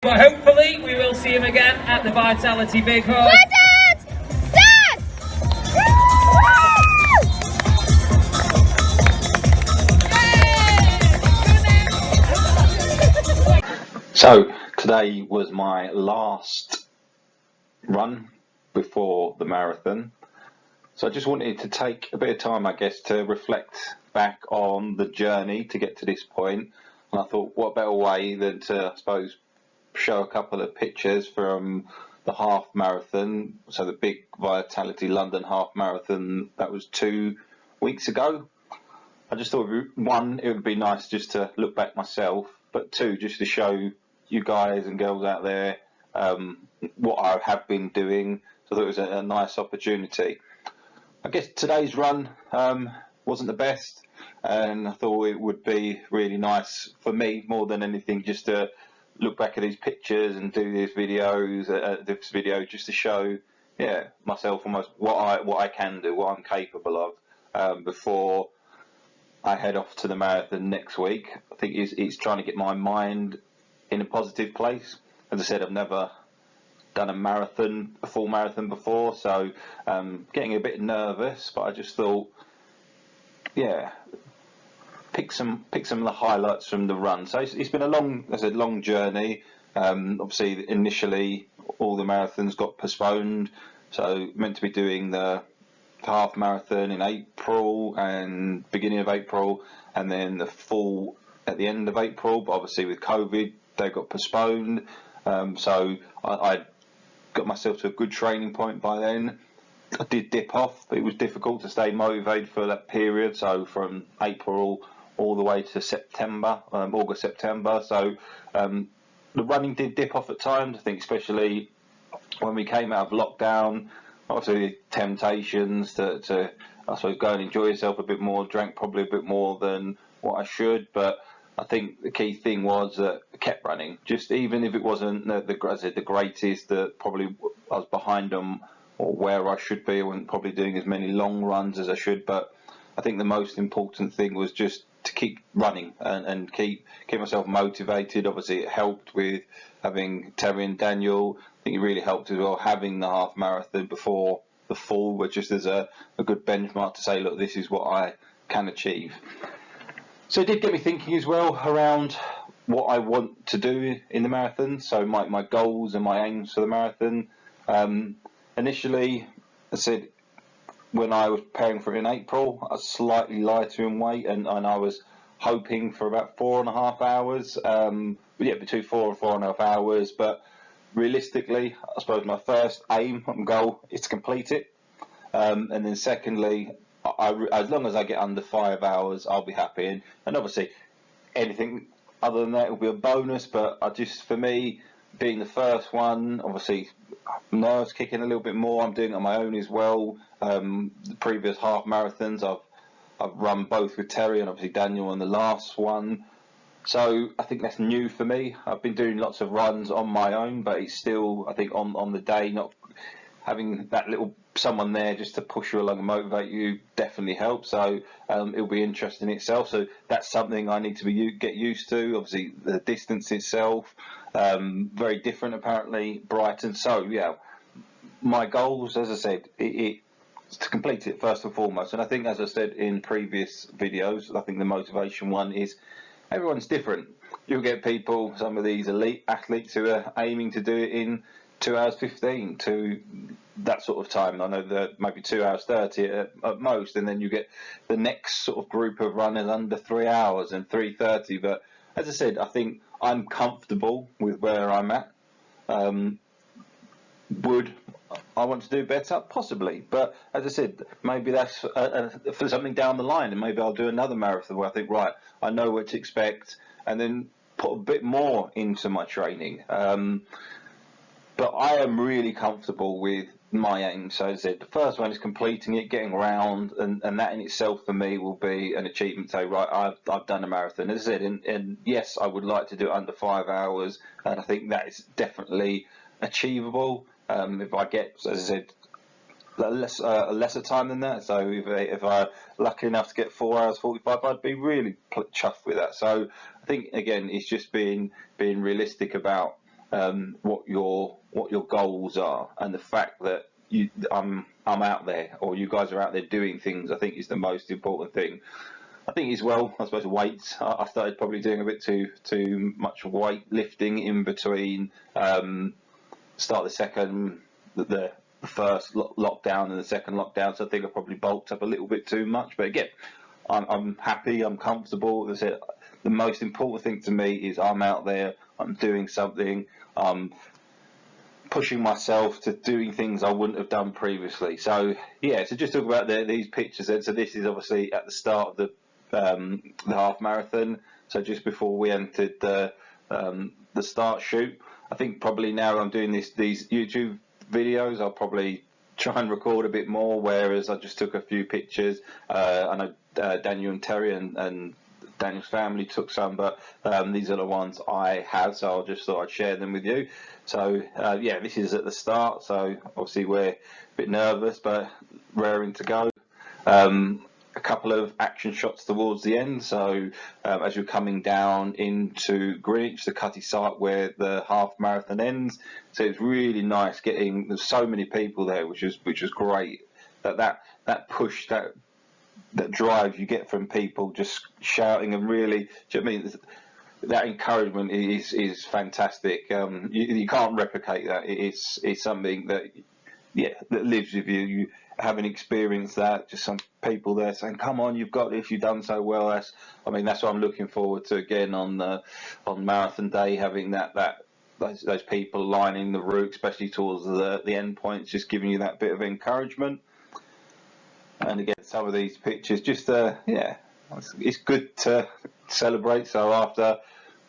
But hopefully we will see him again at the Vitality Big Hall. So today was my last run before the marathon, so I just wanted to take a bit of time, I guess, to reflect back on the journey to get to this point. And I thought, what better way than to, I suppose, show a couple of pictures from the half marathon, so the big Vitality London half marathon that was 2 weeks ago. I just thought, one, it would be nice just to look back myself, but two, just to show you guys and girls out there what I have been doing. So I thought it was a nice opportunity. I guess today's run wasn't the best, and I thought it would be really nice for me, more than anything, just to look back at these pictures and do these videos, this video, just to show, myself almost what I can do, what I'm capable of before I head off to the marathon next week. I think it's trying to get my mind in a positive place. As I said, I've never done a full marathon before, so getting a bit nervous, but I just thought, pick some of the highlights from the run. So it's been a long journey. Obviously, initially all the marathons got postponed, so meant to be doing the half marathon in April and beginning of April, and then the full at the end of April. But obviously with COVID, they got postponed. So I got myself to a good training point by then. I did dip off. It was difficult to stay motivated for that period. So from April all the way to September, August, September. So the running did dip off at times. I think especially when we came out of lockdown, obviously temptations to I suppose go and enjoy yourself a bit more. Drank probably a bit more than what I should, but I think the key thing was that I kept running. Just even if it wasn't the greatest, that probably I was behind them or where I should be. I wasn't probably doing as many long runs as I should, but I think the most important thing was just to keep running and keep myself motivated. Obviously, it helped with having Terry and Daniel. I think it really helped as well having the half marathon before the full, which just as a good benchmark to say, look, this is what I can achieve. So it did get me thinking as well around what I want to do in the marathon. So my goals and my aims for the marathon. Initially, I said, when I was preparing for it in April, I was slightly lighter in weight, and I was hoping for about 4.5 hours. Between 4 and 4.5 hours. But realistically, I suppose my first aim and goal is to complete it. And then secondly, as long as I get under 5 hours, I'll be happy. And obviously, anything other than that will be a bonus. But for me, being the first one, obviously, nerves kicking a little bit more. I'm doing it on my own as well. The previous half marathons, I've run both with Terry and obviously Daniel on the last one. So I think that's new for me. I've been doing lots of runs on my own, but it's still, I think, on the day, not having that little someone there just to push you along and motivate you definitely helps. So it'll be interesting itself. So that's something I need to get used to. Obviously, the distance itself, very different apparently, Brighton. So my goals, as I said, it's to complete it first and foremost. And I think, as I said in previous videos, I think the motivation one is everyone's different. You'll get people, some of these elite athletes who are aiming to do it in 2 hours 15 to that sort of time. I know that maybe 2 hours 30 at most, and then you get the next sort of group of runners under 3 hours and 3:30. But as I said, I think I'm comfortable with where I'm at. Would I want to do better? Possibly, but as I said, maybe that's for something down the line, and maybe I'll do another marathon where I think, right, I know what to expect, and then put a bit more into my training. But I am really comfortable with my aim. So as I said, the first one is completing it, getting around, and that in itself for me will be an achievement. Say, right, I've done a marathon. As I said, and yes, I would like to do it under 5 hours, and I think that is definitely achievable. If I get, as I said, a lesser time than that, so if I'm lucky enough to get 4 hours 45, I'd be really chuffed with that. So I think, again, it's just being realistic about what your goals are, and the fact that I'm out there, or you guys are out there doing things, I think is the most important thing. I think as well, I suppose weights. I started probably doing a bit too much weight lifting in between start the first lockdown and the second lockdown. So I think I probably bulked up a little bit too much. But again, I'm happy, I'm comfortable. As I said, the most important thing to me is I'm out there, I'm doing something, I'm pushing myself to doing things I wouldn't have done previously. So yeah, so just talk about these pictures then. So this is obviously at the start of the half marathon. So just before we entered the start shoot. I think probably now I'm doing these YouTube videos, I'll probably try and record a bit more, whereas I just took a few pictures. I know Daniel and Terry and Daniel's family took some, but these are the ones I have, so I just thought I'd share them with you. So yeah, this is at the start, so obviously we're a bit nervous, but raring to go. A couple of action shots towards the end, so as you're coming down into Greenwich, the Cutty site where the half marathon ends, so it's really nice there's so many people there, which is great. That push, that drive you get from people just shouting and really, do you know what I mean? That encouragement is fantastic. You can't replicate that. It's something that lives with you. You haven't experienced that. Just some people there saying, "Come on, you've got this. You've done so well." That's what I'm looking forward to again on marathon day, having those people lining the route, especially towards the end points, just giving you that bit of encouragement. And again, some of these pictures, just it's good to celebrate. So after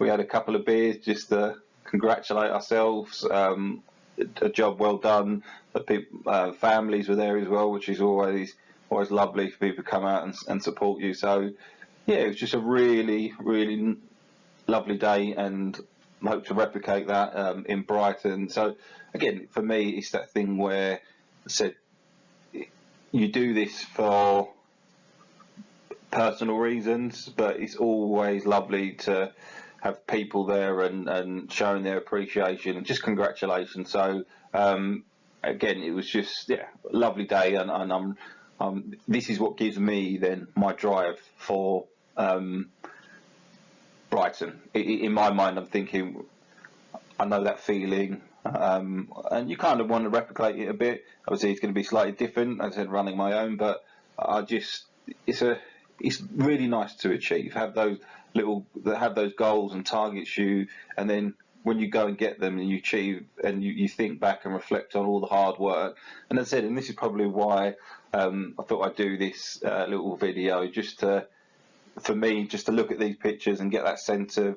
we had a couple of beers, just to congratulate ourselves. A job well done. The people, families were there as well, which is always lovely for people to come out and support you. So yeah, it was just a really, really lovely day, and I hope to replicate that in Brighton. So again, for me, it's that thing where I said you do this for personal reasons, but it's always lovely to have people there and showing their appreciation and just congratulations. So again, it was just a lovely day, and this is what gives me then my drive for Brighton. In my mind, I'm thinking, I know that feeling, and you kind of want to replicate it a bit. Obviously, it's going to be slightly different, as I said, running my own, but it's really nice to achieve, have those goals and targets and then when you go and get them and you achieve and you think back and reflect on all the hard work. And as I said, and this is probably why I thought I'd do this little video, for me, just to look at these pictures and get that sense of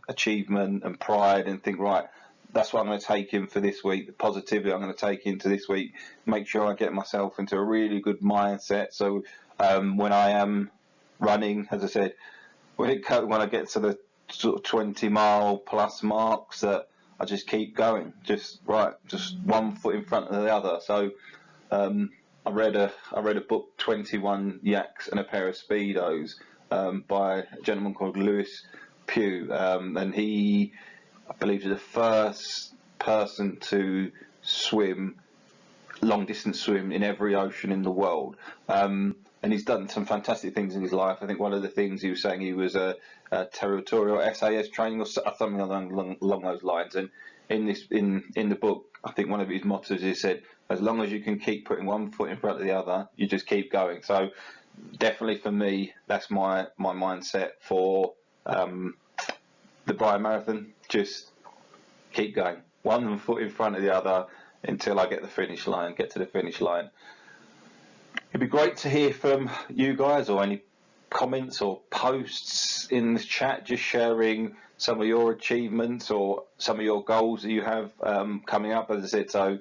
achievement and pride, and think, right, that's what I'm going to take in for this week. The positivity I'm going to take into this week, make sure I get myself into a really good mindset. So when I am running, as I said, when I get to the sort of 20-mile plus marks, that I just keep going, just one foot in front of the other. So I read a book, 21 Yaks and a Pair of Speedos, by a gentleman called Lewis Pugh, and he, I believe, is the first person to long distance swim in every ocean in the world. And he's done some fantastic things in his life. I think one of the things he was saying, he was a territorial SAS training or something along those lines. And in the book, I think one of his mottos is said, as long as you can keep putting one foot in front of the other, you just keep going. So definitely for me, that's my mindset for the Brighton Marathon. Just keep going, one foot in front of the other until I get to the finish line. It'd be great to hear from you guys, or any comments or posts in this chat, just sharing some of your achievements or some of your goals that you have coming up. As I said, so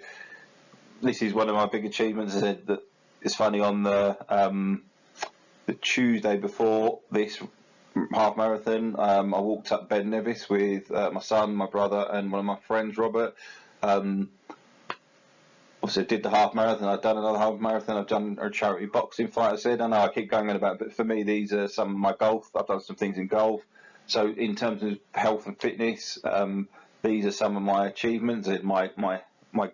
this is one of my big achievements. As I said, that it's funny, on the Tuesday before this half marathon, I walked up Ben Nevis with my son, my brother, and one of my friends, Robert. Obviously, I did the half marathon. I've done another half marathon. I've done a charity boxing fight. I said, I know I keep going on about it, but for me, these are some of my golf. I've done some things in golf. So in terms of health and fitness, these are some of my achievements, and my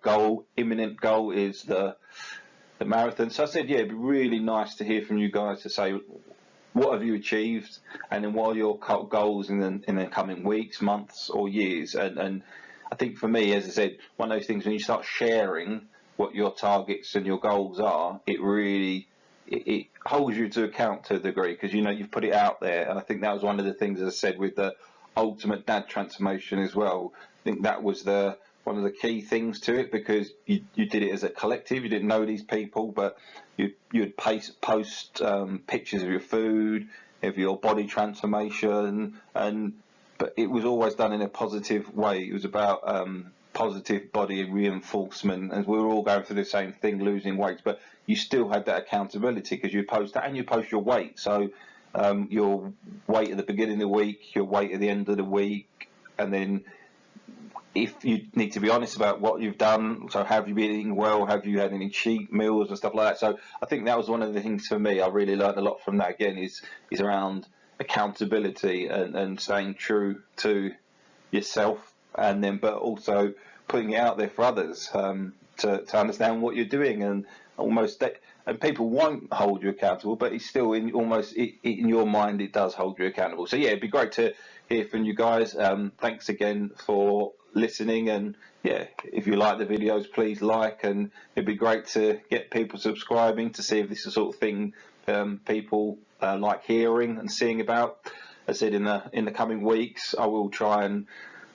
goal, imminent goal, is the marathon. So I said, yeah, it'd be really nice to hear from you guys to say, what have you achieved, and then what are your goals in the coming weeks, months, or years? And I think for me, as I said, one of those things, when you start sharing what your targets and your goals are, it really it holds you to account to a degree, because you've put it out there. And I think that was one of the things, as I said, with the ultimate dad transformation as well. I think that was one of the key things to it, because you did it as a collective. You didn't know these people, but you'd post pictures of your food, of your body transformation, but it was always done in a positive way. It was about positive body reinforcement, as we were all going through the same thing, losing weight, but you still had that accountability, because you post that, and you post your weight. So your weight at the beginning of the week, your weight at the end of the week, and then if you need to be honest about what you've done, so have you been eating well, have you had any cheat meals and stuff like that. So I think that was one of the things for me. I really learned a lot from that, again, is around accountability and staying true to yourself, and then but also putting it out there for others, to understand what you're doing, and and people won't hold you accountable, but it's still in your mind, it does hold you accountable. So yeah, it'd be great to hear from you guys. Thanks again for listening, and yeah, if you like the videos, please like, and it'd be great to get people subscribing to see if this is the sort of thing people like hearing and seeing about. As I said, in the coming weeks, I will try and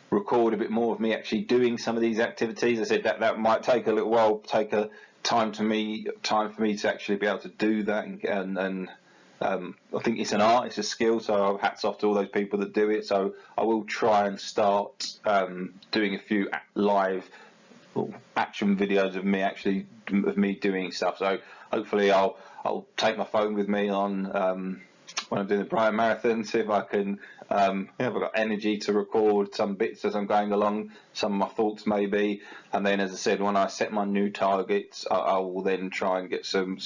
record a bit more of me actually doing some of these activities. I said that might take a little while, take a time for me to actually be able to do that, and I think it's an art, it's a skill, so hats off to all those people that do it. So I will try and start doing a few live action videos of me doing stuff. So hopefully I'll take my phone with me on when I'm doing the Brighton Marathon, see if I can if I've got energy to record some bits as I'm going along, some of my thoughts maybe, and then, as I said, when I set my new targets, I will then try and get some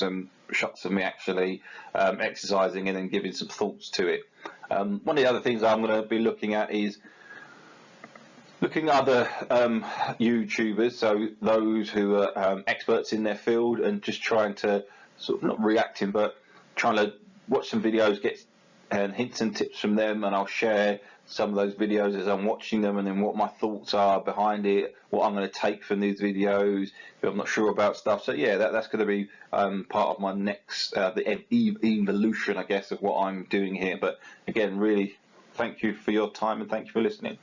shots of me actually exercising and then giving some thoughts to it. One of the other things I'm going to be looking at is looking at other YouTubers, so those who are experts in their field, and just trying to sort of not reacting, but trying to watch some videos, get hints and tips from them, and I'll share some of those videos as I'm watching them, and then what my thoughts are behind it, what I'm going to take from these videos if I'm not sure about stuff. So yeah, that's going to be part of my next the evolution, I guess, of what I'm doing here. But again, really thank you for your time, and thank you for listening.